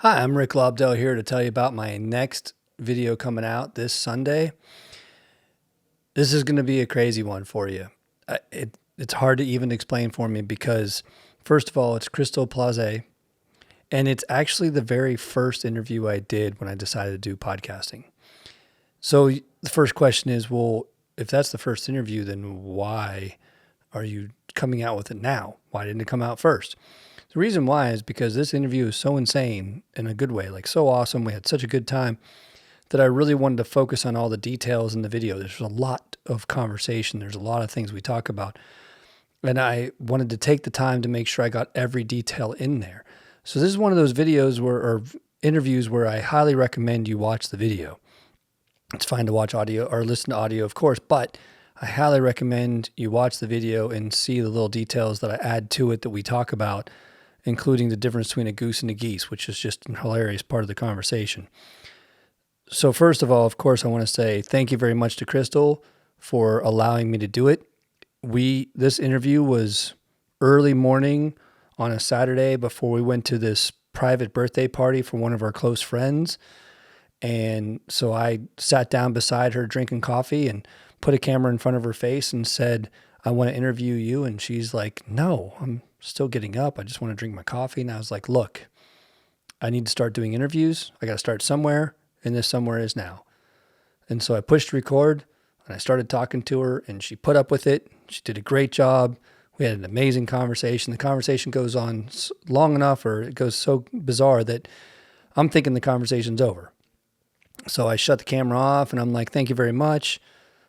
Hi, I'm Rick Lobdell here to tell you about my next video coming out this Sunday. This is going to be a crazy one for you. It's hard to even explain for me because, first of all, it's Crystal Ploszay, and it's actually the very first interview I did when I decided to do podcasting. So the first question is, well, if that's the first interview, then why are you coming out with it now? Why didn't it come out first? The reason why is because this interview is so insane in a good way, like so awesome. We had such a good time that I really wanted to focus on all the details in the video. There's a lot of conversation. There's a lot of things we talk about. And I wanted to take the time to make sure I got every detail in there. So this is one of those videos or interviews where I highly recommend you watch the video. It's fine to watch audio or listen to audio, of course, but I highly recommend you watch the video and see the little details that I add to it that we talk about, including the difference between a goose and a geese, which is just a hilarious part of the conversation. So first of all, of course, I want to say thank you very much to Crystal for allowing me to do it. This interview was early morning on a Saturday before we went to this private birthday party for one of our close friends. And so I sat down beside her drinking coffee and put a camera in front of her face and said, I want to interview you. And she's like, no, I'm still getting up. I just want to drink my coffee. And I was like, look, I need to start doing interviews. I got to start somewhere, and this somewhere is now. And so I pushed record and I started talking to her, and she put up with it. She did a great job. We had an amazing conversation. The conversation goes on long enough, or it goes so bizarre that I'm thinking the conversation's over. So I shut the camera off and I'm like, thank you very much.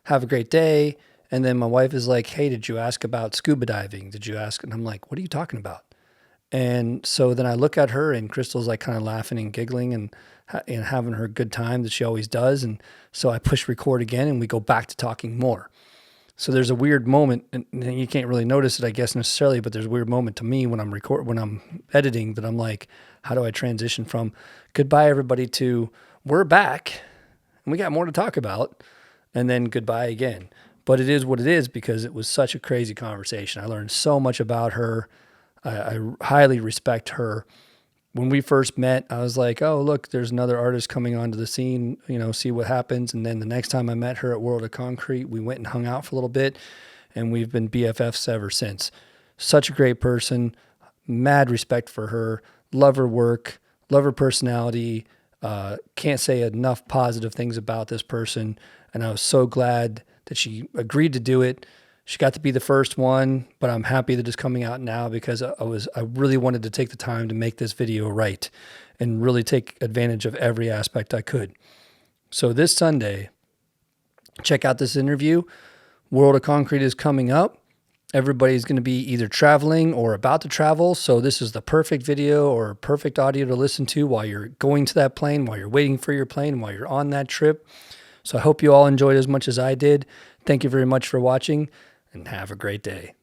Have a great day. And then my wife is like, hey, did you ask about scuba diving? Did you ask? And I'm like, what are you talking about? And so then I look at her, and Crystal's like kind of laughing and giggling and having her good time that she always does. And so I push record again and we go back to talking more. So there's a weird moment, and you can't really notice it, I guess, necessarily, but there's a weird moment to me when I'm editing, that I'm like, how do I transition from goodbye everybody to we're back and we got more to talk about, and then goodbye again. But it is what it is because it was such a crazy conversation. I learned so much about her. I highly respect her. When we first met, I was like, oh, look, there's another artist coming onto the scene, see what happens. And then the next time I met her at World of Concrete, we went and hung out for a little bit, and we've been BFFs ever since. Such a great person, mad respect for her, love her work, love her personality. Can't say enough positive things about this person. And I was so glad that she agreed to do it. She got to be the first one, but I'm happy that it's coming out now because I really wanted to take the time to make this video right and really take advantage of every aspect I could. So this Sunday, check out this interview. World of Concrete is coming up. Everybody's going to be either traveling or about to travel. So this is the perfect video or perfect audio to listen to while you're going to that plane, while you're waiting for your plane, while you're on that trip. So I hope you all enjoyed as much as I did. Thank you very much for watching, and have a great day.